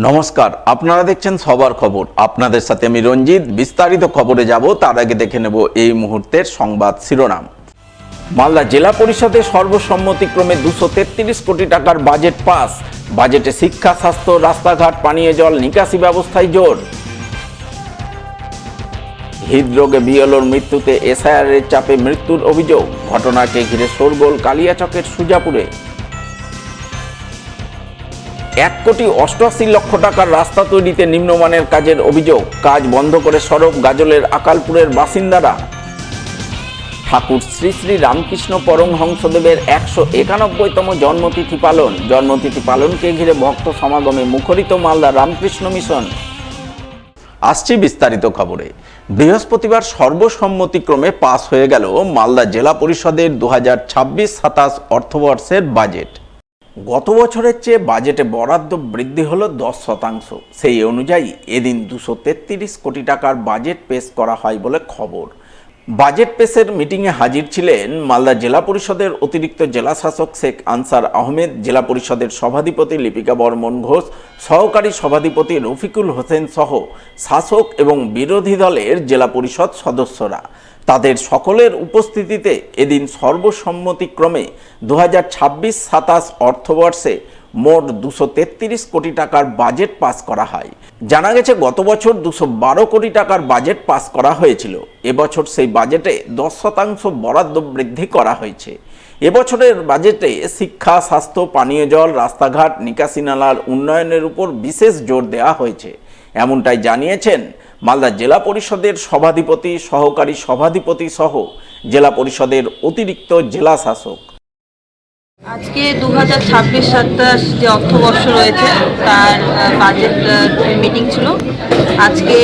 নমস্কার, আপনারা দেখছেন সবার খবর। আপনাদের সাথে আমি রঞ্জিত। বিস্তারিত খবরে যাব তার আগে দেখে নেব এই মুহূর্তের সংবাদ শিরোনাম। মালদা জেলা পরিষদে সর্বসম্মতিক্রমে 233 কোটি টাকার বাজেট পাস। বাজেটে শিক্ষা, স্বাস্থ্য, রাস্তাঘাট, পানীয় জল, নিকাশি ব্যবস্থায় জোর। হৃদরোগে বিএলওর মৃত্যুতে এসআইআরের চাপে মৃত্যুর অভিযোগ। ঘটনাকে ঘিরে শোরগোল কালিয়াচকের সুজাপুরে। 1,88,00,000 টাকার রাস্তা তৈরিতে নিম্নমানের কাজের অভিযোগ। কাজ বন্ধ করে সড়ক গাজলের আকালপুরের বাসিন্দারা। ঠাকুর শ্রী শ্রী রামকৃষ্ণ পরমহংসদেবের 191তম জন্মতিথি পালন। জন্মতিথি পালনকে ঘিরে ভক্ত সমাগমে মুখরিত মালদা রামকৃষ্ণ মিশন। আসছি বিস্তারিত খবরে। বৃহস্পতিবার সর্বসম্মতিক্রমে পাস হয়ে গেল মালদা জেলা পরিষদের 2026-27 অর্থবর্ষের বাজেট। গত বছরের চেয়ে বাজেটে বরাদ্দ বৃদ্ধি হলো 10%। সেই অনুযায়ী এদিন 233 কোটি টাকার বাজেট পেশ করা হয় বলে খবর। বাজেট পেশের মিটিংয়ে হাজির ছিলেন মালদা জেলা পরিষদের অতিরিক্ত জেলা শাসক শেখ আনসার আহমেদ, জেলা পরিষদের সভাধিপতি লিপিকা বর্মন ঘোষ, সহকারী সভাধিপতি রফিকুল হোসেন সহ শাসক এবং বিরোধী দলের জেলা পরিষদ সদস্যরা। তাদের সকলের উপস্থিতিতে এদিন সর্বসম্মতিক্রমে 2026-27 অর্থবর্ষে মোট 233 কোটি টাকার বাজেট পাস করা হয়। জানা গেছে গত বছর 212 কোটি টাকার বাজেট পাস করা হয়েছিল। এবছর সেই বাজেটে 10% বরাদ্দ বৃদ্ধি করা হয়েছে। এবছরের বাজেটে শিক্ষা, স্বাস্থ্য, পানীয় জল, রাস্তাঘাট, নিকাশি নালার উন্নয়নের উপর বিশেষ জোর দেওয়া হয়েছে। এমনটাই জানিয়েছেন মালদা জেলা পরিষদের সভাধিপতি, সহকারী সভাধিপতি সহ জেলা পরিষদের অতিরিক্ত জেলা শাসক। আজকে 2026-27 যে অর্থবর্ষ রয়েছে তার বাজেট মিটিং ছিল। আজকে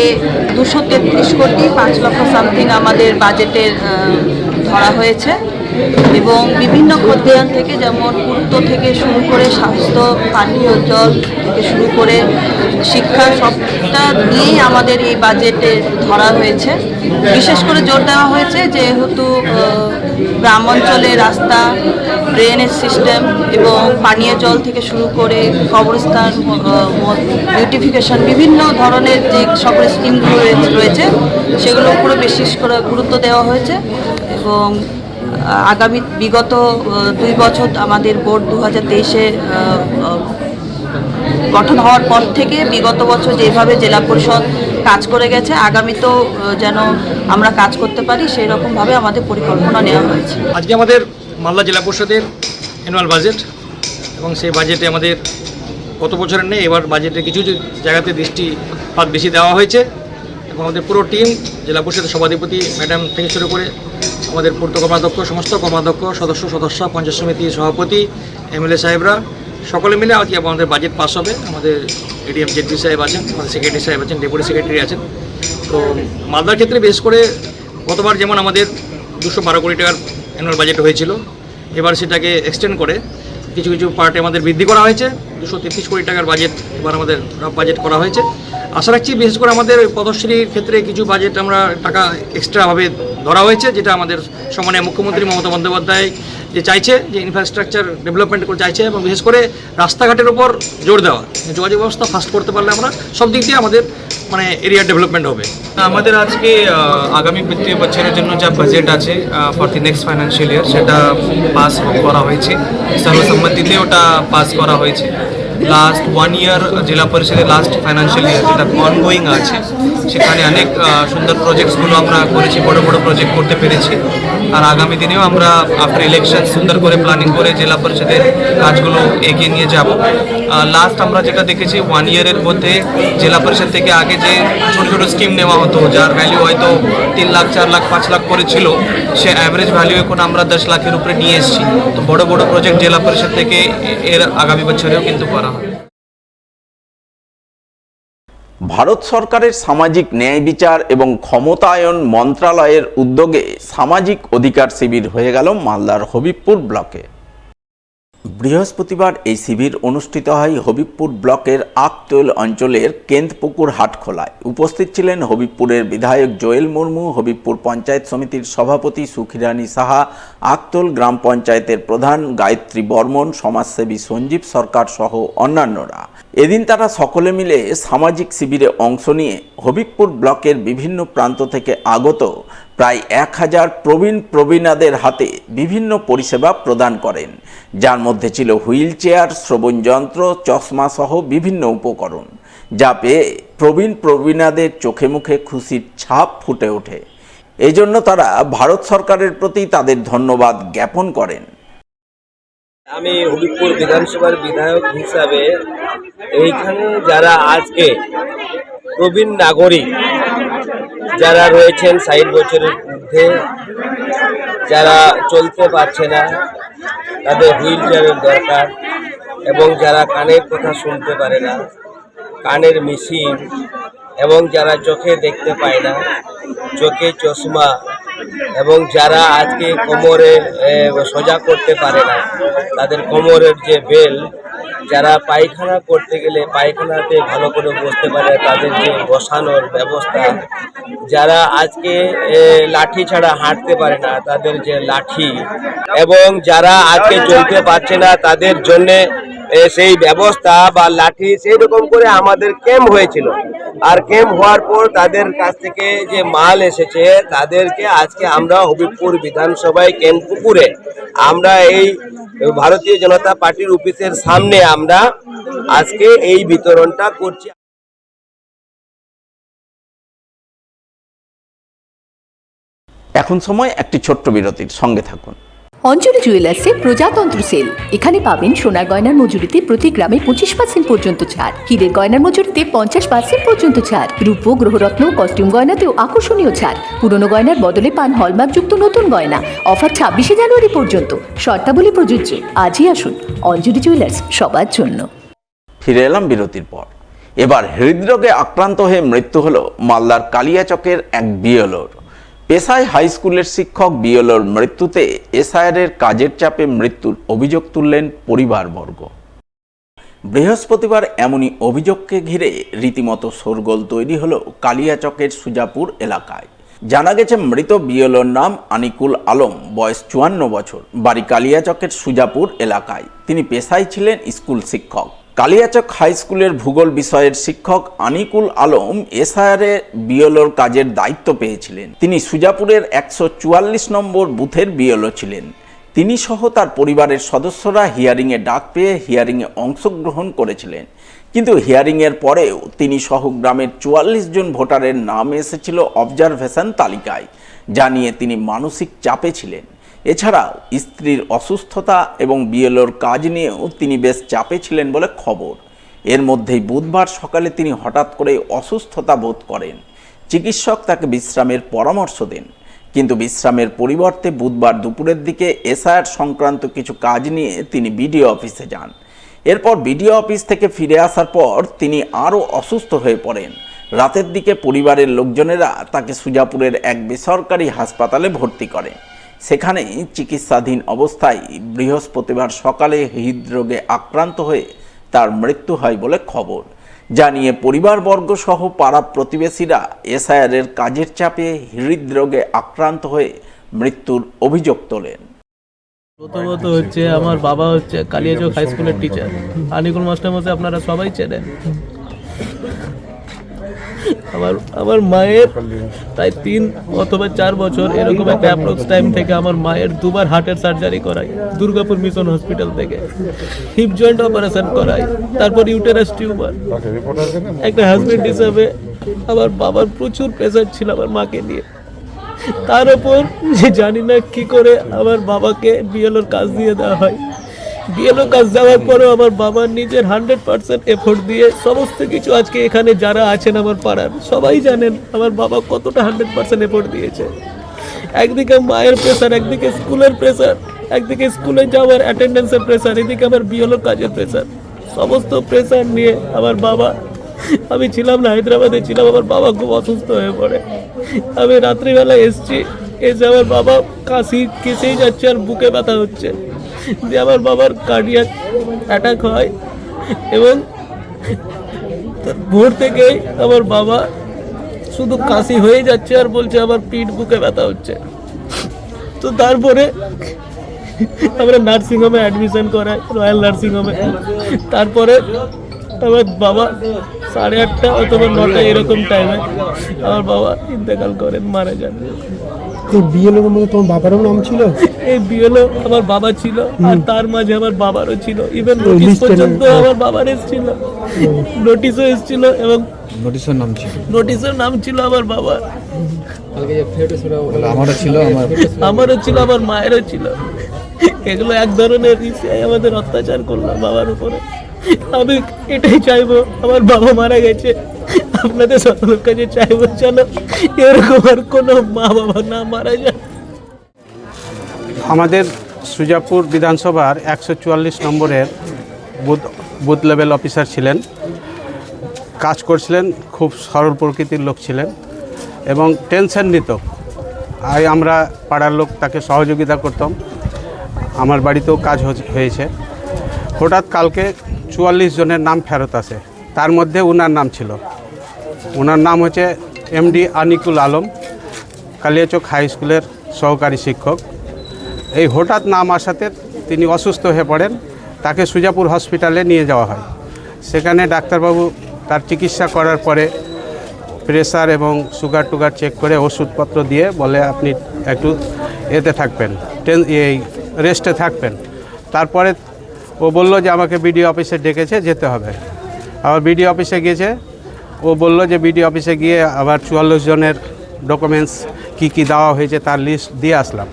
233 কোটি 5 লক্ষ সামথিং আমাদের বাজেটের ধরা হয়েছে এবং বিভিন্ন খতিয়ান থেকে, যেমন পূর্ত থেকে শুরু করে স্বাস্থ্য, পানীয় জল থেকে শুরু করে শিক্ষা, সবটা নিয়েই আমাদের এই বাজেটে ধরা হয়েছে। বিশেষ করে জোর দেওয়া হয়েছে যেহেতু গ্রাম অঞ্চলে রাস্তা, ড্রেনেজ সিস্টেম এবং পানীয় জল থেকে শুরু করে কবরস্থান, বিউটিফিকেশন, বিভিন্ন ধরনের যে সকল স্কিমগুলো রয়েছে সেগুলোর উপরে বিশেষ করে গুরুত্ব দেওয়া হয়েছে। এবং আগামী বিগত 2 বছর আমাদের বোর্ড 2023-এ গঠন হওয়ার পর থেকে বিগত বছর যেভাবে জেলা পরিষদ কাজ করে গেছে, আগামীতেও যেন আমরা কাজ করতে পারি সেই রকমভাবে আমাদের পরিকল্পনা নেওয়া হয়েছে। আজকে আমাদের মালদা জেলা পরিষদের অ্যানুয়াল বাজেট এবং সেই বাজেটে আমাদের গত বছরের নেই, এবার বাজেটে কিছু জায়গাতে দৃষ্টিপাত বেশি দেওয়া হয়েছে এবং আমাদের পুরো টিম, জেলা পরিষদের সভাধিপতি ম্যাডাম থেকে শুরু করে আমাদের পূর্ত কর্মাধ্যক্ষ, সমস্ত কর্মাধ্যক্ষ, সদস্য, পঞ্চায়েত সমিতির সভাপতি, এমএলএ সাহেবরা সকলে মিলে আজকে আমাদের বাজেট পাস হবে। আমাদের এডিএম জেডপি সাহেব আছেন, আমাদের সেক্রেটারি সাহেব আছেন, ডেপুটি সেক্রেটারি আছেন। তো মালদার ক্ষেত্রে বিশেষ করে গতবার যেমন আমাদের 212 কোটি টাকার অ্যানুয়াল বাজেট হয়েছিল, এবার সেটাকে এক্সটেন্ড করে কিছু কিছু পার্টে আমাদের বৃদ্ধি করা হয়েছে। 233 কোটি টাকার বাজেট এবার আমাদের বাজেট করা হয়েছে। আশা রাখছি বিশেষ করে আমাদের পদশ্রীর ক্ষেত্রে কিছু বাজেট আমরা টাকা এক্সট্রাভাবে ধরা হয়েছে, যেটা আমাদের সম্মানীয় মুখ্যমন্ত্রী মমতা বন্দ্যোপাধ্যায় যে চাইছে, যে ইনফ্রাস্ট্রাকচার ডেভেলপমেন্ট করে চাইছে এবং বিশেষ করে রাস্তাঘাটের উপর জোর দেওয়া। যোগাযোগ ব্যবস্থা ফাস্ট করতে পারলে আমরা সব দিক দিয়ে আমাদের এরিয়া ডেভেলপমেন্ট হবে। আমাদের আজকে আগামী বিত্তীয় বছরের জন্য যা বাজেট আছে for the next financial year, সেটা পাস করা হয়েছে। সর্বসম্মতিতে ওটা পাস করা হয়েছে। লাস্ট 1 ইয়ার জেলা পরিষদের লাস্ট ফাইন্যান্সিয়াল ইয়ার যেটা অনগোয়িং আছে, সেখানে অনেক সুন্দর প্রজেক্টসগুলো আমরা করেছি, বড় বড় প্রজেক্ট করতে পেরেছি। আর আগামী দিনেও আমরা আফটার ইলেকশন সুন্দর করে প্ল্যানিং করে জেলা পরিষদের কাজগুলো এগিয়ে নিয়ে যাব। লাস্ট আমরা যেটা দেখেছি 1 ইয়ারের মধ্যে জেলা পরিষদ থেকে আগে যে ছোটো ছোটো স্কিম নেওয়া হতো, যার ভ্যালু হয়তো 3 লাখ, 4 লাখ, 5 লাখ করে ছিল, সে অ্যাভারেজ ভ্যালু এখন আমরা 10 লাখের উপরে নিয়ে এসেছি। তো বড় বড় প্রজেক্ট জেলা পরিষদ থেকে এর আগামী বছরেও কিন্তু করা হবে। ভারত সরকারের সামাজিক ন্যায় বিচার এবং ক্ষমতায়ন মন্ত্রণালয়ের উদ্যোগে সামাজিক অধিকার শিবির হয়ে গেল মালদার হবিবপুর ব্লকে। বৃহস্পতিবার এই শিবির অনুষ্ঠিত হয় হবিবপুর ব্লকের আকতোল অঞ্চলের কেন্দপুকুর হাটখোলায়। উপস্থিত ছিলেন হবিবপুরের বিধায়ক জোয়েল মুর্মু, হবিবপুর পঞ্চায়েত সমিতির সভাপতি সুখিরানী সাহা, আকতোল গ্রাম পঞ্চায়েতের প্রধান গায়ত্রী বর্মন, সমাজসেবী সঞ্জীব সরকার সহ অন্যান্যরা। এদিন তারা সকলে মিলে সামাজিক শিবিরে অংশ নিয়ে হবিবপুর ব্লকের বিভিন্ন প্রান্ত থেকে আগত প্রায় 1000 প্রবীণাদের হাতে বিভিন্ন পরিষেবা প্রদান করেন, যার মধ্যে ছিল হুইল চেয়ার, শ্রবণ যন্ত্র, চশমা সহ বিভিন্ন উপকরণ, যা পেয়ে প্রবীণাদের চোখে মুখে খুশির ছাপ ফুটে ওঠে। এজন্য তারা ভারত সরকারের প্রতি তাদের ধন্যবাদ জ্ঞাপন করেন। আমি হবিবপুর বিধানসভার বিধায়ক হিসাবে এইখানে যারা আজকে প্রবীণ নাগরিক যারা রয়েছেন 60 বছরের ঊর্ধ্বে, যারা চলতে পারছে না, তাদের হুইল চেয়ারের দরকার, এবং যারা কানের কথা শুনতে পারে না, কানের মেশিন, এবং যারা চোখে দেখতে পায় না, চোখে চশমা, এবং যারা আজকে কোমরে সোজা করতে পারে না, তাদের কোমরের যে বেল, যারা পায়খানা করতে গেলে পায়খানাতে ভালো করে বসতে পারে তাদের যে বসানোর ব্যবস্থা, যারা আজকে লাঠি ছাড়া হাঁটতে পারে না তাদের যে লাঠি, এবং যারা আজকে চলতে পারছে না তাদের জন্যে সেই ব্যবস্থা বা লাঠি, সেই রকম করে আমাদের ক্যাম্প হয়েছিল। আর ক্যাম্প হওয়ার পর তাদের কাছ থেকে যে মাল এসেছে তাদেরকে আজকে আমরা হবিবপুর বিধানসভায় পুকুরে আমরা এই ভারতীয় জনতা পার্টির অফিসের সামনে আমরা আজকে এই বিতরণটা করছি। এখন সময় একটি ছোট্ট বিরতির, সঙ্গে থাকুন। অঞ্জলি জুয়েলার্সে প্রজাতন্ত্র সেল। এখানে পাবেন সোনার গয়নার মজুরিতে প্রতি গ্রামে 25% পর্যন্ত ছাড়, হীরের গয়নার মজুরিতে 50% পর্যন্ত ছাড়, রূপো, গ্রহরত্ন, কস্টিউম গয়নাতেও আকর্ষণীয় ছাড়, পুরনো গয়নার বদলে পান হলমার্কযুক্ত নতুন গয়না। অফার 26শে জানুয়ারি পর্যন্ত, শর্তাবলী প্রযোজ্য। আজই আসুন অঞ্জলি জুয়েলার্স, সবার জন্য। ফিরে এলাম বিরতির পর। এবার হৃদরোগে আক্রান্ত হয়ে মৃত্যু হলো মালদার কালিয়াচকের এক বিএলওর। পেশায় হাই স্কুলের শিক্ষক বিএলওর মৃত্যুতে এসআইআরের কাজের চাপে মৃত্যুর অভিযোগ তুললেন পরিবারবর্গ। বৃহস্পতিবার এমনই অভিযোগকে ঘিরে রীতিমতো শোরগোল তৈরি হলো কালিয়াচকের সুজাপুর এলাকায়। জানা গেছে মৃত বিএলওর নাম আনিকুল আলম, বয়স 54 বছর, বাড়ি কালিয়াচকের সুজাপুর এলাকায়। তিনি পেশায় ছিলেন স্কুল শিক্ষক। কালিয়াচক হাই স্কুলের ভূগোল বিষয়ের শিক্ষক আনিকুল আলম এসআইআরে বিএলওর কাজের দায়িত্ব পেয়েছিলেন। তিনি সুজাপুরের 144 নম্বর বুথের বিএলও ছিলেন। তিনি সহ তার পরিবারের সদস্যরা হিয়ারিংয়ে ডাক পেয়ে হিয়ারিংয়ে অংশগ্রহণ করেছিলেন, কিন্তু হিয়ারিংয়ের পরেও তিনি সহ গ্রামের 44 জন ভোটারের নাম এসেছিল অবজারভেশন তালিকায়, যা নিয়ে তিনি মানসিক চাপে ছিলেন। এছাড়াও স্ত্রীর অসুস্থতা এবং বিএলওর কাজ নিয়েও তিনি বেশ চাপে ছিলেন বলে খবর। এর মধ্যেই বুধবার সকালে তিনি হঠাৎ করে অসুস্থতা বোধ করেন। চিকিৎসক তাকে বিশ্রামের পরামর্শ দেন, কিন্তু বিশ্রামের পরিবর্তে বুধবার দুপুরের দিকে এসআইআর সংক্রান্ত কিছু কাজ নিয়ে তিনি বিডিও অফিসে যান। এরপর বিডিও অফিস থেকে ফিরে আসার পর তিনি আরও অসুস্থ হয়ে পড়েন। রাতের দিকে পরিবারের লোকজনেরা তাকে সুজাপুরের এক বেসরকারি হাসপাতালে ভর্তি করেন। সেখানেই চিকিৎসাধীন অবস্থায় বৃহস্পতিবার সকালে হৃদরোগে আক্রান্ত হয়ে তার মৃত্যু হয় বলে খবর। জানিয়ে পরিবারবর্গ সহ পাড়া প্রতিবেশীরা এসআইআরের কাজের চাপে হৃদরোগে আক্রান্ত হয়ে মৃত্যুর অভিযোগ তোলেন। প্রথমত হচ্ছে আমার বাবা হচ্ছে কালিয়াচক হাই স্কুলের টিচার, আনিকুল মাস্টারমশাই আপনারা সবাই চেনেন। আমার মায়ের প্রায় 3 অথবা 4 বছর এরকম একটা অ্যাপ্রক্স টাইম থেকে আমার মায়ের 2 বার হার্টের সার্জারি করাই দুর্গাপুর মিশন হসপিটাল থেকে, হিপ জয়েন্ট অপারেশন করাই, তারপর ইউটেরাস টিউমার। একটা হাজবেন্ড হিসাবে আমার বাবার প্রচুর প্রেশার ছিল আমার মাকে নিয়ে। তার উপর যে জানি না কি করে আমার বাবাকে বিএলওর কাজ দিয়ে দেওয়া হয়। বিএলও কাজ দেওয়ার পরেও আমার বাবার নিজের 100% এফোর্ট দিয়ে সমস্ত কিছু, আজকে এখানে যারা আছেন আমার পাড়ার সবাই জানেন আমার বাবা কতটা 100% এফোর্ট দিয়েছে। একদিকে মায়ের প্রেশার, একদিকে স্কুলের প্রেশার, একদিকে স্কুলে যাওয়ার অ্যাটেন্ডেন্সের প্রেশার, এদিকে আমার বিএলও কাজের প্রেশার, সমস্ত প্রেশার নিয়ে আমার বাবা, আমি ছিলাম না, হায়দ্রাবাদে ছিলাম, আমার বাবা খুব অসুস্থ হয়ে পড়ে। আমি রাত্রিবেলা এসছি, এসে আমার বাবা কাশি কেসেই যাচ্ছে আর বুকে ব্যথা হচ্ছে, যে আমার বাবার কার্ডিয়াক অ্যাটাক হয়। এবং ভোর থেকেই আমার বাবা শুধু কাশি হয়ে যাচ্ছে আর বলছে আমার পিঠ বুকে ব্যথা হচ্ছে। তো তারপরে আমরা নার্সিংহোমে অ্যাডমিশন করাই, রয়্যাল নার্সিংহোমে। তারপরে আমার বাবা 8:30 অথবা 9টা এরকম টাইমে আমার বাবা ইন্তেকাল করেন, মারা যান। বিএলওর মধ্যে তোমার বাবারও নাম ছিল? এই বিএলও আমার বাবা ছিল, আর তার মাঝে আমার বাবারও ছিল। ইভেন নোটিশ পর্যন্ত আমার বাবার এসেছিল, নোটিশও এসেছিল, এবং নোটিশের নাম ছিল আমার বাবার, আমারও ছিল, আমার মায়েরও ছিল। এগুলো এক ধরনের আমাদের অত্যাচার করলো বাবার উপরে। আমি এটাই চাইবো, আমার বাবা মারা গেছে, আপনাদের সকলের কাছে চাইবো চলো এরকম আর কোনো মা বাবা না মারা যায়। আমাদের সুজাপুর বিধানসভার 144 নম্বরের বুথ লেভেল অফিসার ছিলেন, কাজ করছিলেন, খুব সরল প্রকৃতির লোক ছিলেন এবং টেনশন নিত। আমরা পাড়ার লোক তাকে সহযোগিতা করতাম, আমার বাড়িতেও কাজ হয়েছে। হঠাৎ কালকে 44 জনের নাম ফেরত আসে, তার মধ্যে ওনার নাম ছিল। ওনার নাম হচ্ছে এমডি আনিকুল আলম, কালিয়াচক হাই স্কুলের সহকারী শিক্ষক। এই হঠাৎ নাম আসাতে তিনি অসুস্থ হয়ে পড়েন, তাকে সুজাপুর হসপিটালে নিয়ে যাওয়া হয়। সেখানে ডাক্তারবাবু তার চিকিৎসা করার পরে প্রেসার এবং সুগার টুগার চেক করে ওষুধপত্র দিয়ে বলে আপনি একটু এতে থাকবেন, এই রেস্টে থাকবেন। তারপরে ও বলল যে আমাকে বিডিও অফিসে ডেকেছে, যেতে হবে। আবার বিডিও অফিসে গিয়েছে, ও বলল যে বিডিও অফিসে গিয়ে আবার 44 জনের ডকুমেন্টস কি দেওয়া হয়েছে তার লিস্ট দিয়ে আসলাম।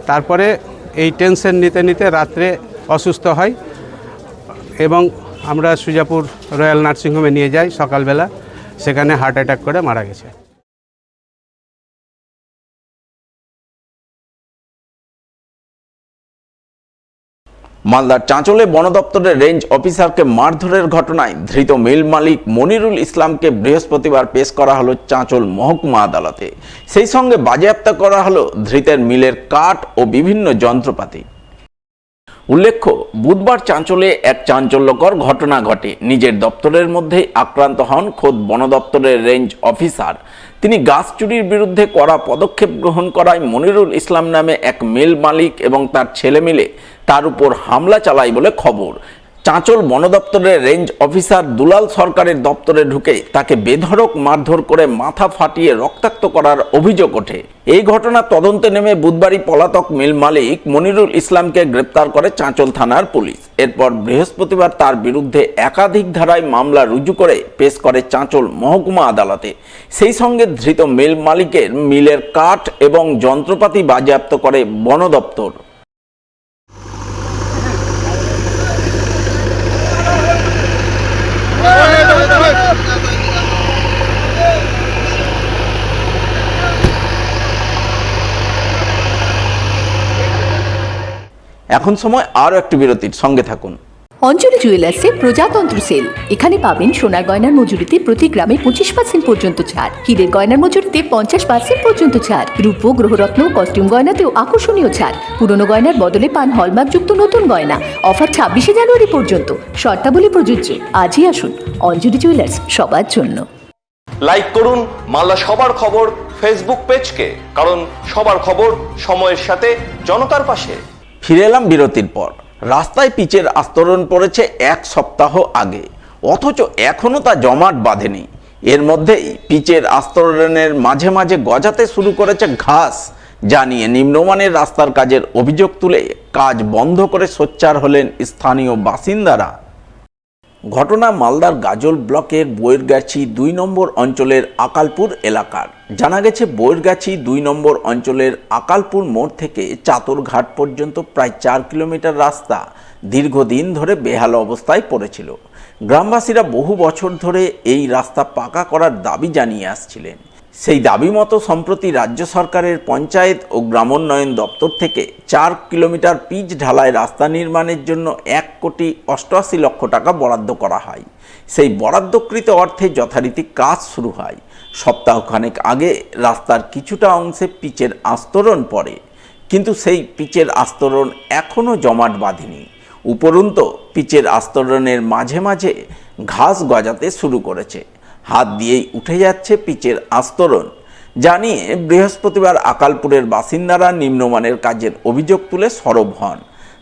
তারপরে এই টেনশন নিতে নিতে রাত্রে অসুস্থ হয় এবং আমরা সুজাপুর রয়্যাল নার্সিংহোমে নিয়ে যাই। সকালবেলা সেখানে হার্ট অ্যাটাক করে মারা গেছে। মালদার চাঁচলে বন দপ্তরের রেঞ্জ অফিসারকে মারধরের ঘটনায় ধৃত মিল মালিক মনিরুল ইসলামকে বৃহস্পতিবার পেশ করা হলো চাঁচল মহকুমা আদালতে। সেই সঙ্গে বাজেয়াপ্ত করা হলো ধৃতের মিলের কাঠ ও বিভিন্ন যন্ত্রপাতি। উল্লেখ্য, বুধবার চাঁচলে এক চাঞ্চল্যকর ঘটনা ঘটে। নিজের দপ্তরের মধ্যেই আক্রান্ত হন খোদ বন দপ্তরের রেঞ্জ অফিসার। তিনি গাছ চুরির বিরুদ্ধে কড়া পদক্ষেপ গ্রহণ করায় মনিরুল ইসলাম নামে এক মিল মালিক এবং তার ছেলে মিলে তার উপর হামলা চালায় বলে খবর। চাঁচল বন দপ্তরের রেঞ্জ অফিসার দুলাল সরকারের দপ্তরে ঢুকে তাকে বেধড়ক মারধর করে মাথা ফাটিয়ে রক্তাক্ত করার অভিযোগ ওঠে। এই ঘটনা তদন্তে নেমে বুধবারই পলাতক মিল মালিক মনিরুল ইসলামকে গ্রেপ্তার করে চাঁচল থানার পুলিশ। এরপর বৃহস্পতিবার তার বিরুদ্ধে একাধিক ধারায় মামলা রুজু করে পেশ করে চাঁচল মহকুমা আদালতে। সেই সঙ্গে ধৃত মিল মালিকের মিলের কাঠ এবং যন্ত্রপাতি বাজেয়াপ্ত করে বন দপ্তর। এখন সময় আরও একটি বিরতির, সঙ্গে থাকুন। অঞ্জলি জুয়েলার্সে প্রজাতন্ত্র সেল। এখানে পাবেন সোনার গয়নার মজুরিতে প্রতি গ্রামে 25% পর্যন্ত ছাড়, হীরের গয়নার মজুরিতে 50% পর্যন্ত ছাড়, রূপ, গ্রহরত্ন, কস্টিউম গয়নাতেও আকর্ষণীয় ছাড়। পুরনো গয়নার বদলে পান হলমার্কযুক্ত নতুন গয়না। অফার 26শে জানুয়ারি পর্যন্ত, শর্তাবলী প্রযোজ্য। আজই আসুন অঞ্জলি জুয়েলার্স, সবার জন্য। লাইক করুন মালদা সবার খবর ফেসবুক পেজকে, কারণ সবার খবর সময়ের সাথে জনতার পাশে। ফিরে এলাম বিরতির পর। রাস্তায় পিচের আস্তরণ পড়েছে এক সপ্তাহ আগে, অথচ এখনও তা জমাট বাঁধেনি। এর মধ্যেই পিচের আস্তরণের মাঝে মাঝে গজাতে শুরু করেছে ঘাস, যা নিয়ে নিম্নমানের রাস্তার কাজের অভিযোগ তুলে কাজ বন্ধ করে সোচ্চার হলেন স্থানীয় বাসিন্দারা। ঘটনা মালদার গাজল ব্লকের বৈরগাছি 2 নম্বর অঞ্চলের আকালপুর এলাকার। জানা গেছে বৈরগাছি 2 নম্বর অঞ্চলের আকালপুর মোড় থেকে চাতরঘাট পর্যন্ত প্রায় 4 কিলোমিটার রাস্তা দীর্ঘদিন ধরে বেহাল অবস্থায় পড়েছিল। গ্রামবাসীরা বহু বছর ধরে এই রাস্তা পাকা করার দাবি জানিয়ে আসছিলেন। সেই দাবি মতো সম্প্রতি রাজ্য সরকারের পঞ্চায়েত ও গ্রামোন্নয়ন দপ্তর থেকে 4 কিলোমিটার পিচ ঢালাই রাস্তা নির্মাণের জন্য 1,88,00,000 টাকা বরাদ্দ করা হয়। সেই বরাদ্দকৃত অর্থে যথারীতি কাজ শুরু হয়। সপ্তাহখানেক আগে রাস্তার কিছুটা অংশে পিচের আস্তরণ পড়ে, কিন্তু সেই পিচের আস্তরণ এখনও জমাট বাঁধেনি। উপরন্তু পিচের আস্তরণের মাঝে মাঝে ঘাস গজাতে শুরু করেছে। হাত দিয়েই উঠে যাচ্ছে পিচের আস্তরণ। জানিয়ে বৃহস্পতিবার আকালপুরের বাসিন্দারা নিম্নমানের কাজের অভিযোগ তুলে সরব হন।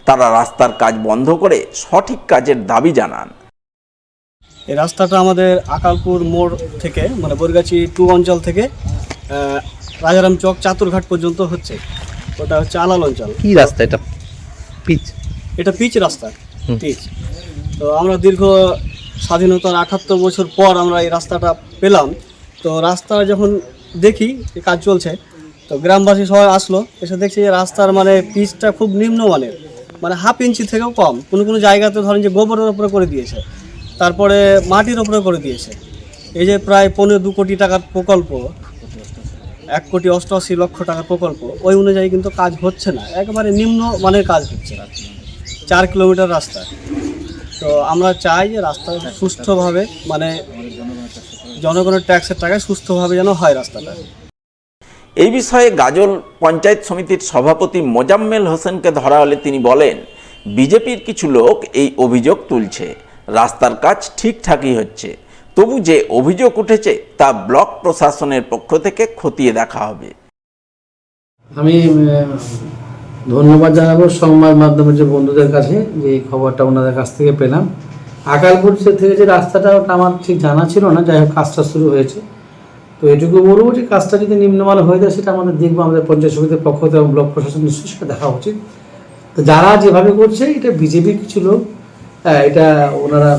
তারা রাস্তার কাজ বন্ধ করে সঠিক কাজের দাবি জানান। এই রাস্তাটা আমাদের আকালপুর মোড় থেকে মানে বরগাছি 2 অঞ্চল থেকে রাজারাম চক চাতুরঘাট পর্যন্ত হচ্ছে, ওটা হচ্ছে আলাল অঞ্চল। কি রাস্তা এটা? পিচ? এটা পিচ রাস্তা, পিচ। তো আমরা দীর্ঘ স্বাধীনতার 78 বছর পর আমরা এই রাস্তাটা পেলাম। তো রাস্তা যখন দেখি কাজ চলছে, তো গ্রামবাসী সবাই আসলো, এসে দেখছি যে রাস্তার মানে পিচটা খুব নিম্নমানের, মানে হাফ ইঞ্চি থেকেও কম। কোনো কোনো জায়গাতে ধরেন যে গোবরের ওপরে করে দিয়েছে, তারপরে মাটির ওপরে করে দিয়েছে। এই যে প্রায় 2.25 কোটি টাকার প্রকল্প, 1,88 লক্ষ টাকার প্রকল্প, ওই অনুযায়ী কিন্তু কাজ হচ্ছে না, একেবারে নিম্ন মানের কাজ হচ্ছে। 4 কিলোমিটার রাস্তা। তো আমরা চাই যে রাস্তা সুষ্ঠুভাবে মানে জনগণের ট্যাক্সের টাকায় সুষ্ঠুভাবে যেন হয় রাস্তাটা। এই বিষয়ে গাজল পঞ্চায়েত সমিতির সভাপতি মোজাম্মেল হোসেনকে ধরা হলে তিনি বলেন, বিজেপির কিছু লোক এই অভিযোগ তুলছে, রাস্তার কাজ ঠিকঠাকই হচ্ছে, তবু যে অভিযোগ উঠেছে তা ব্লক প্রশাসনের পক্ষ থেকে খতিয়ে দেখা হবে। আমি ধন্যবাদ জানাবো সংবাদ মাধ্যমের যে বন্ধুদের কাছে, যে এই খবরটা ওনাদের কাছ থেকে পেলাম। আকালপুর থেকে যে রাস্তাটা, ওটা আমার ঠিক জানা ছিল না, যাই হোক কাজটা শুরু হয়েছে। তো এটুকু বলবো যে কাজটা যদি নিম্নমান হয়ে যায় সেটা আমাদের দেখবো, আমাদের পঞ্চায়েত সমিতির পক্ষ থেকে এবং ব্লক প্রশাসন নিশ্চয়ই সেটা দেখা উচিত। তো যারা যেভাবে করছে, এটা বিজেপির কিছু লোক, এটা ওনারা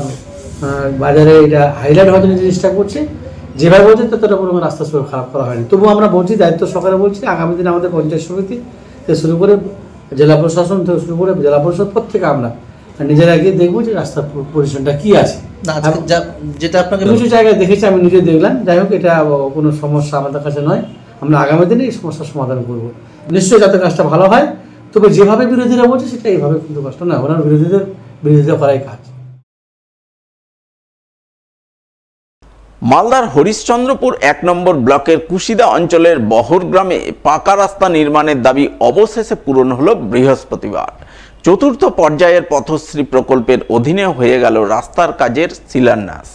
বাজারে এটা হাইলাইট হওয়ার জন্য জিনিসটা করছে। যেভাবে বলছে ততটা পরিমাণ রাস্তা খারাপ করা হয়নি। তবুও আমরা বলছি, দায়িত্ব সহকারে বলছি, আগামী দিনে আমাদের পঞ্চায়েত সমিতি থেকে শুরু করে জেলা প্রশাসন থেকে শুরু করে জেলা পরিষদ প্রত্যেকে আমরা নিজেরা গিয়ে দেখবো যে রাস্তার পজিশনটা কী আছে। যেটা আপনাকে কিছু জায়গায় দেখেছি, আমি নিজে দেখলাম। যাই হোক, এটা কোনো সমস্যা আমাদের কাছে নয়, আমরা আগামী দিনে এই সমস্যার সমাধান করবো নিশ্চয়ই, যাতে কাজটা ভালো হয়। তবে যেভাবে বিরোধীরা বলছে সেটা এইভাবে কিন্তু কষ্ট নয়, ওনার বিরোধিতা করাই কাজ। মালদার হরিশ্চন্দ্রপুর 1 নম্বর ব্লকের কুশিদা অঞ্চলের বহর গ্রামে পাকা রাস্তা নির্মাণের দাবি অবশেষে পূরণ হলো বৃহস্পতিবার। 4র্থ পর্যায়ের পথশ্রী প্রকল্পের অধীনে হয়ে গেল রাস্তার কাজের শিলান্যাস।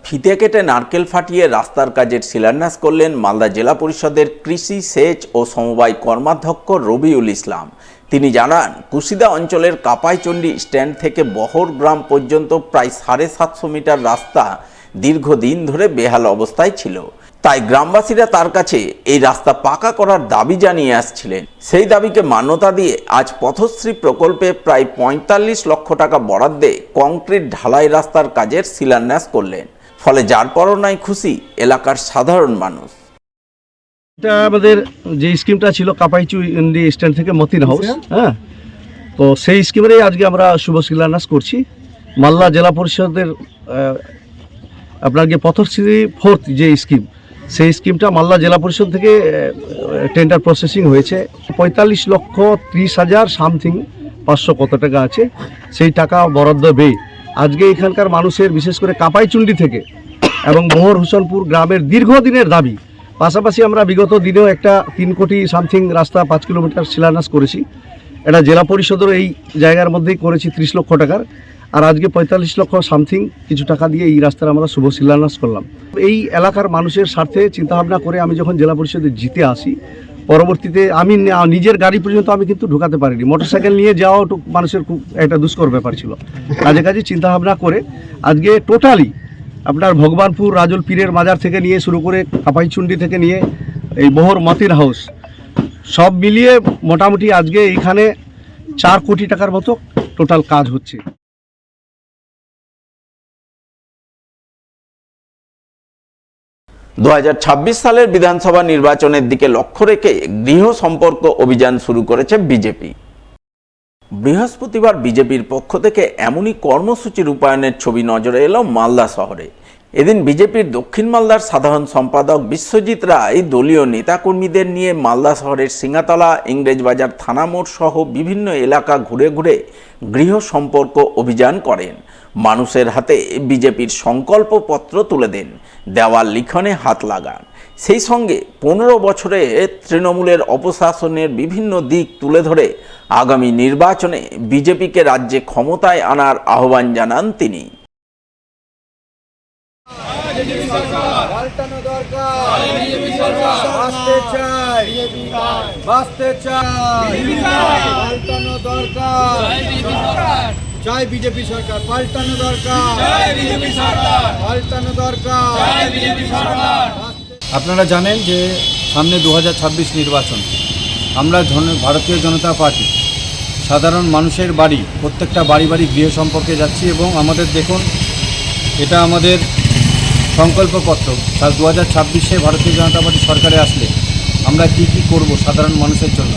ফিতে কেটে নারকেল ফাটিয়ে রাস্তার কাজের শিলান্যাস করলেন মালদা জেলা পরিষদের কৃষি, সেচ ও সমবায় কর্মাধ্যক্ষ রবিউল ইসলাম। তিনি জানান, কুশিদা অঞ্চলের কাপাইচণ্ডী স্ট্যান্ড থেকে বহর গ্রাম পর্যন্ত প্রায় 750 মিটার রাস্তা দীর্ঘদিন ধরে বেহাল অবস্থায় ছিল। তাই গ্রামবাসীরা তার কাছে এই রাস্তা পাকা করার দাবি জানিয়ে আসছিলেন। সেই দাবিকে মান্যতা দিয়ে আজ পথশ্রী প্রকল্পে প্রায় 45 লক্ষ টাকা বরাদ্দে কংক্রিট ঢালাই রাস্তার কাজের শিলান্যাস করলেন। ফলে যার পরনাই খুশি এলাকার সাধারণ মানুষ। এটা আমাদের যে স্কিমটা ছিল কাপাইচণ্ডী স্ট্যান্ড থেকে মতিন হাউস, হ্যাঁ, তো সেই স্কিমেরই আজকে আমরা শুভ শিলান্যাস করছি। মালদা জেলা পরিষদের আপনার যে পথশ্রী 4th যে স্কিম, সেই স্কিমটা মালদা জেলা পরিষদ থেকে টেন্ডার প্রসেসিং হয়েছে। 45,30,000 সামথিং 500 কত টাকা আছে, সেই টাকা বরাদ্দ পেয়ে আজকে এখানকার মানুষের, বিশেষ করে কাপাইচণ্ডী থেকে এবং মোহর হোসেনপুর গ্রামের দীর্ঘদিনের দাবি, পাশাপাশি আমরা বিগত দিনেও একটা 3 কোটি সামথিং রাস্তা 5 কিলোমিটার শিলান্যাস করেছি। এটা জেলা পরিষদের এই জায়গার মধ্যেই করেছি 30 লক্ষ টাকার, আর আজকে 45 লক্ষ সামথিং কিছু টাকা দিয়ে এই রাস্তার আমরা শুভ শিলান্যাস করলাম। এই এলাকার মানুষের স্বার্থে চিন্তাভাবনা করে আমি যখন জেলা পরিষদে জিতে আসি, পরবর্তীতে আমি নিজের গাড়ি পর্যন্ত আমি কিন্তু ঢুকাতে পারিনি, মোটরসাইকেল নিয়ে যাওয়া মানুষের খুব একটা দুষ্কর ব্যাপার ছিল। কাজে চিন্তাভাবনা করে আজকে টোটালি আপনার ভগবানপুর রাজল পীরের মাজার থেকে নিয়ে শুরু করে কাপাইচণ্ডী থেকে নিয়ে এই বহর মতির হাউস সব মিলিয়ে মোটামুটি আজকে এইখানে 4 কোটি টাকার মতো টোটাল কাজ হচ্ছে। দু 2026 সালের বিধানসভা নির্বাচনের দিকে লক্ষ্য রেখে গৃহ সম্পর্ক অভিযান শুরু করেছে বিজেপি। বৃহস্পতিবার বিজেপির পক্ষ থেকে এমনই কর্মসূচি রূপায়ণের ছবি নজরে এলো মালদা শহরে। এদিন বিজেপির দক্ষিণ মালদার সাধারণ সম্পাদক বিশ্বজিৎ রায় দলীয় নেতাকর্মীদের নিয়ে মালদা শহরের সিঙ্গাতলা, ইংরেজবাজার থানা মোড় সহ বিভিন্ন এলাকা ঘুরে ঘুরে গৃহ সম্পর্ক অভিযান করেন। মানুষের হাতে বিজেপির সংকল্পপত্র তুলে দেন, দেওয়াল লিখনে হাত লাগান। সেই সঙ্গে 15 বছরে তৃণমূলের অপশাসনের বিভিন্ন দিক তুলে ধরে আগামী নির্বাচনে বিজেপিকে রাজ্যে ক্ষমতায় আনার আহ্বান জানান তিনি। জয় বিজেপি সরকার, পাল্টানো দরকার, জয় বিজেপি সরকার, পাল্টানো দরকার, জয় বিজেপি সরকার। আপনারা জানেন যে সামনে 2026 নির্বাচন। আমরা ভারতীয় জনতা পার্টি সাধারণ মানুষের বাড়ি, প্রত্যেকটা বাড়ি বাড়ি গৃহ সম্পর্কে যাচ্ছি এবং আমাদের দেখুন এটা আমাদের সংকল্পপত্র। 2026-এ ভারতীয় জনতা পার্টি সরকারে আসলে আমরা কি করব সাধারণ মানুষের জন্য।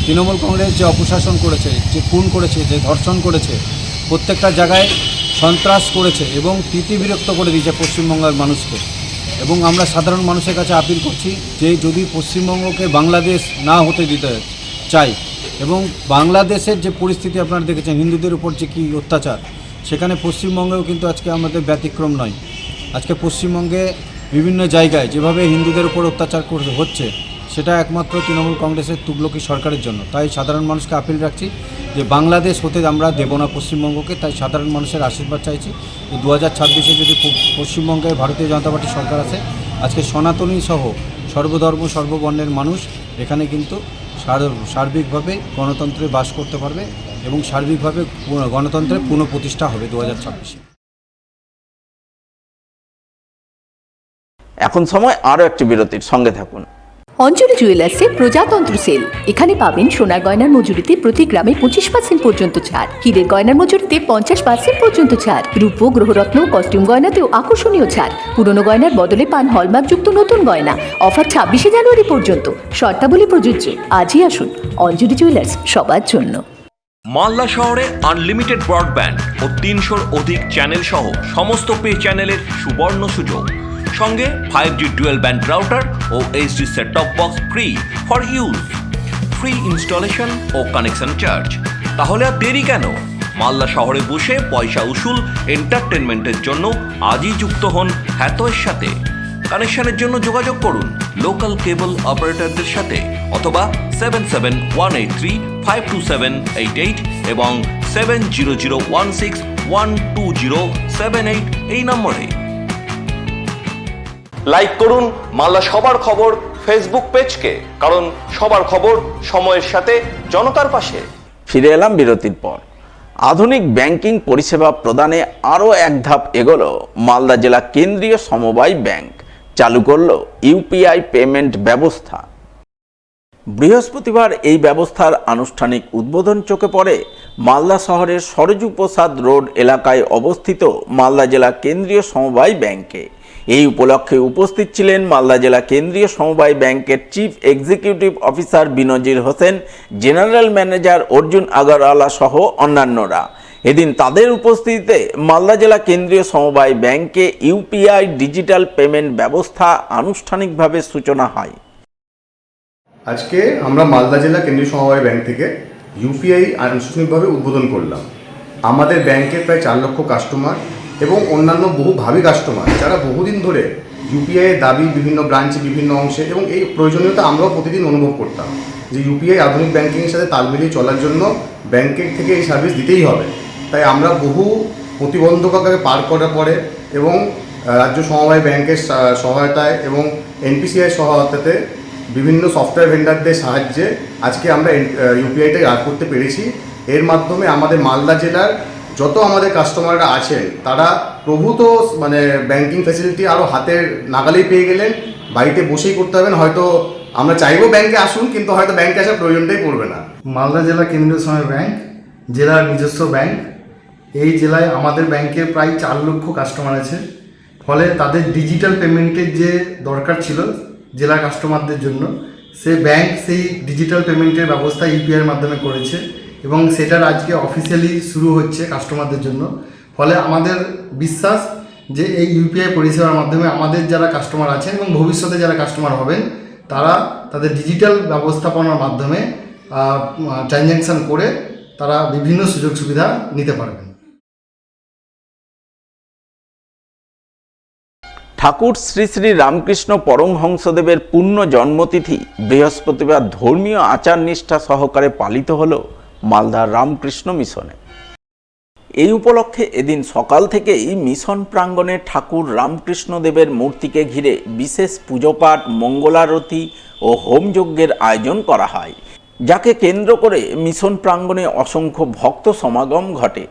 তৃণমূল কংগ্রেস যে অপশাসন করেছে, যে খুন করেছে, যে ধর্ষণ করেছে, প্রত্যেকটা জায়গায় সন্ত্রাস করেছে এবং বিরক্ত করে দিয়েছে পশ্চিমবঙ্গের মানুষকে। এবং আমরা সাধারণ মানুষের কাছে আপিল করছি যে যদি পশ্চিমবঙ্গকে বাংলাদেশ না হতে দিতে চাই এবং বাংলাদেশের যে পরিস্থিতি আপনারা দেখেছেন, হিন্দুদের উপর যে কী অত্যাচার, সেখানে পশ্চিমবঙ্গেও কিন্তু আজকে আমাদের ব্যতিক্রম নয়। আজকে পশ্চিমবঙ্গে বিভিন্ন জায়গায় যেভাবে হিন্দুদের উপর অত্যাচার হচ্ছে, সেটা একমাত্র তৃণমূল কংগ্রেসের তুগলকি সরকারের জন্য। তাই সাধারণ মানুষকে আপিল রাখছি যে বাংলাদেশ হতে আমরা দেব না পশ্চিমবঙ্গকে। তাই সাধারণ মানুষের আশীর্বাদ চাইছি যে 2026-এ যদি পশ্চিমবঙ্গে ভারতীয় জনতা পার্টি সরকার আসে, আজকে সনাতনী সহ সর্বধর্ম সর্ববর্ণের মানুষ এখানে কিন্তু সার্বিকভাবে গণতন্ত্রে বাস করতে পারবে এবং সার্বিকভাবে গণতন্ত্রের পুনঃপ্রতিষ্ঠা হবে 2026-এ। এখন সময় আরও একটি বিরতির, সঙ্গে থাকুন। অঞ্জলি জুয়েলার্সে প্রজাতন্ত্র সেল। এখানে পাবেন সোনার গয়নার মজুরিতে প্রতি গ্রামে 25% পর্যন্ত ছাড়, হীরের গয়নার মজুরিতে 50% পর্যন্ত ছাড়, রূপো গ্রহরত্ন কস্টিউম গয়নাতেও আকর্ষণীয় ছাড়। পুরনো গয়নার বদলে পান হলমার্কযুক্ত নতুন গয়না। অফার 26শে জানুয়ারি পর্যন্ত, শর্তাবলী প্রযোজ্য। আজই আসুন অঞ্জলি জুয়েলার্স, সবার জন্য। মালদা শহরে আনলিমিটেড ব্রডব্যান্ড ও 300-র অধিক চ্যানেল সহ সমস্ত পে চ্যানেলের সুবর্ণ সুযোগ, সঙ্গে 5G ডুয়েল ব্যান্ড রাউটার ও HD set top box free for use, free installation ও কানেকশন চার্জ। তাহলে আর দেরি কেন? মালদা শহরে বসে পয়সা উসুল এন্টারটেনমেন্টের জন্য আজই যুক্ত হন হ্যাথওয়ের সাথে। কানেকশনের জন্য যোগাযোগ করুন লোকাল কেবল অপারেটরদের সাথে অথবা 7718352788 এবং 7001612078 এই নম্বরে। লাইক করুন মালদা সবার খবর ফেসবুক পেজকে, কারণ সবার খবর সময়ের সাথে জনতার পাশে। ফিরে এলাম বিরতির পর। আধুনিক ব্যাংকিং পরিষেবা প্রদানে আরও এক ধাপ এগোলো মালদা জেলা কেন্দ্রীয় সমবায় ব্যাংক। চালু করল ইউপিআই পেমেন্ট ব্যবস্থা। বৃহস্পতিবার এই ব্যবস্থার আনুষ্ঠানিক উদ্বোধন চোখে পড়ে মালদা শহরের সরজু প্রসাদ রোড এলাকায় অবস্থিত মালদা জেলা কেন্দ্রীয় সমবায় ব্যাংকে। এই উপলক্ষে উপস্থিত ছিলেন মালদা জেলা কেন্দ্রীয় সমবায় ব্যাংকের chief executive officer Benazir Hossain, general manager Arjun Agarwala সহ অন্যান্যরা। এদিন তাদের উপস্থিতিতে মালদা জেলা কেন্দ্রীয় সমবায় ব্যাংকে ইউপিআই ডিজিটাল পেমেন্ট ব্যবস্থা আনুষ্ঠানিকভাবে সূচনা হয়। আজকে আমরা মালদা জেলা কেন্দ্রীয় সমবায় ব্যাংক থেকে ইউপিআই আনুষ্ঠানিকভাবে উদ্বোধন করলাম। আমাদের ব্যাংকের প্রায় 4 লক্ষ কাস্টমার এবং অন্যান্য বহু ভাবী কাস্টমার যারা বহুদিন ধরে ইউপিআইয়ের দাবি বিভিন্ন ব্রাঞ্চে বিভিন্ন অংশে এবং এই প্রয়োজনীয়তা আমরাও প্রতিদিন অনুভব করতাম যে ইউপিআই আধুনিক ব্যাংকিংয়ের সাথে তাল মিলিয়ে চলার জন্য ব্যাংকের থেকে এই সার্ভিস দিতেই হবে। তাই আমরা বহু প্রতিবন্ধকতাকে পার করার পরে এবং রাজ্য সমবায় ব্যাংকের সহায়তায় এবং এনপিসিআই সহায়তাতে বিভিন্ন সফটওয়্যার ভেন্ডারদের সাহায্যে আজকে আমরা ইউপিআইটা আদ করতে পেরেছি। এর মাধ্যমে আমাদের মালদা জেলার যত আমাদের কাস্টমাররা আছেন তারা প্রভূত ব্যাংকিং ফ্যাসিলিটি আরও হাতের নাগালেই পেয়ে গেলেন। বাড়িতে বসেই করতে হবেন। হয়তো আমরা চাইবো ব্যাংকে আসুন, কিন্তু হয়তো ব্যাংকে আসার প্রয়োজনটাই পড়বে না। মালদা জেলা কেন্দ্রীয় সমবায় ব্যাংক জেলার নিজস্ব ব্যাংক। এই জেলায় আমাদের ব্যাংকের প্রায় 4 লক্ষ কাস্টমার আছে। ফলে তাদের ডিজিটাল পেমেন্টের যে দরকার ছিল জেলার কাস্টমারদের জন্য, সে ব্যাংক সেই ডিজিটাল পেমেন্টের ব্যবস্থা ইউপিআইয়ের মাধ্যমে করেছে এবং সেটার আজকে অফিসিয়ালি শুরু হচ্ছে কাস্টমারদের জন্য। ফলে আমাদের বিশ্বাস যে এই ইউপিআই পরিষেবার মাধ্যমে আমাদের যারা কাস্টমার আছেন এবং ভবিষ্যতে যারা কাস্টমার হবেন তারা তাদের ডিজিটাল ব্যবস্থাপনার মাধ্যমে ট্রানজ্যাকশান করে তারা বিভিন্ন সুযোগ সুবিধা নিতে পারবেন। ঠাকুর শ্রী শ্রী রামকৃষ্ণ পরমহংসদেবের পূর্ণ জন্মতিথি বৃহস্পতিবার ধর্মীয় আচার নিষ্ঠা সহকারে পালিত হল মালদার রামকৃষ্ণ মিশনে। এই উপলক্ষে এদিন সকাল থেকেই মিশন প্রাঙ্গণে ঠাকুর রামকৃষ্ণদেবের মূর্তিকে ঘিরে বিশেষ পুজোপাঠ, মঙ্গলারতি ও হোমযজ্ঞের আয়োজন করা হয়, যাকে কেন্দ্র করে মিশন প্রাঙ্গণে অসংখ্য ভক্ত সমাগম ঘটে।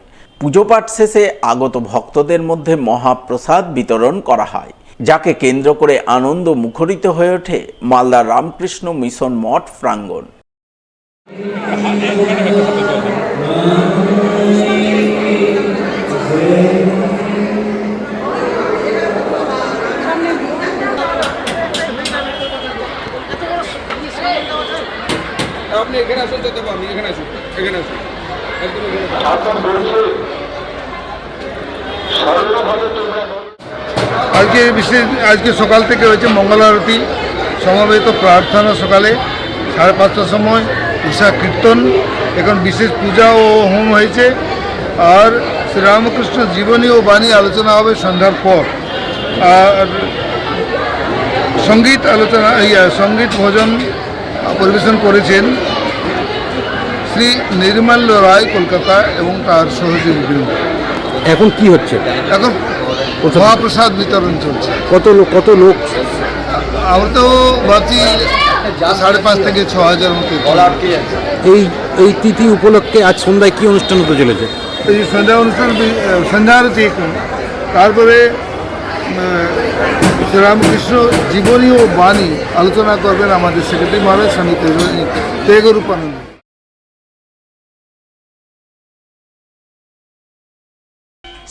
পুজো পাঠ শেষে আগত ভক্তদের মধ্যে মহাপ্রসাদ বিতরণ করা হয়, যাকে কেন্দ্র করে আনন্দ মুখরিত হয়ে ওঠে মালদা রামকৃষ্ণ মিশন মঠ প্রাঙ্গণ। আপনি এখানে আসুন, যেতে পারবেন, এখানে আসুন, এখানে আসুন, একদম এখানে। আজকে সকাল থেকে হয়েছে মঙ্গল আরতি, সমবেত প্রার্থনা সকালে 5:30টার সময়, ঈশা কীর্তন, এখন বিশেষ পূজা ও হোম হয়েছে। আর শ্রীরামকৃষ্ণ জীবনী ও বাণী আলোচনা হবে সন্ধ্যার পর। আর সঙ্গীত আলোচনা, সঙ্গীত ভজন পরিবেশন করেছেন শ্রী নির্মল রায় কলকাতা এবং তার সহযোগী বৃন্দ। এখন কি হচ্ছে? এখন মহাপ্রসাদ বিতরণ চলছে। কত লোক? আমরা তো ভাবছি 5,500 থেকে 6,000 মতো। এই তিথি উপলক্ষে আজ সন্ধ্যায় কি অনুষ্ঠান হতে চলেছে? এই সন্ধ্যা আরতি, তারপরে শ্রীরামকৃষ্ণ জীবনী ও বাণী আলোচনা করবেন আমাদের সেক্রেটারি মহারাজ স্বামী তেজরূপানন্দ।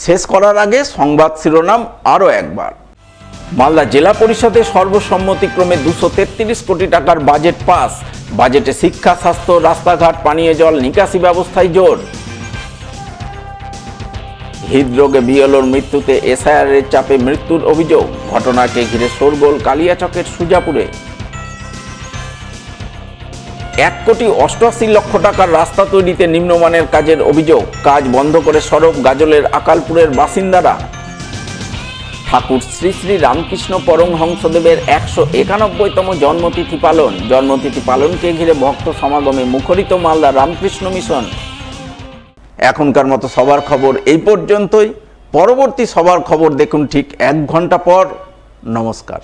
শেষ করার আগে সংবাদ শিরোনাম আরও একবার। মালদা জেলা পরিষদে সর্বসম্মতিক্রমে 233 কোটি টাকার বাজেট পাস। বাজেটে শিক্ষা, স্বাস্থ্য, রাস্তাঘাট, পানীয় জল, নিকাশি ব্যবস্থায় জোর। হৃদরোগে বিএলওর মৃত্যুতে এসআইআরের চাপে মৃত্যুর অভিযোগ। ঘটনাকে ঘিরে শোরগোল কালিয়াচকের সুজাপুরে। 1,88,00,000 টাকার রাস্তা তৈরিতে নিম্নমানের কাজের অভিযোগ। কাজ বন্ধ করে সরব গাজলের আকালপুরের বাসিন্দারা। ঠাকুর শ্রী শ্রী রামকৃষ্ণ পরমহংসদেবের 191তম জন্মতিথি পালন। জন্মতিথি পালনকে ঘিরে ভক্ত সমাগমে মুখরিত মালদা রামকৃষ্ণ মিশন। এখনকার মতো সবার খবর এই পর্যন্তই। পরবর্তী সবার খবর দেখুন ঠিক 1 ঘন্টা পর। নমস্কার।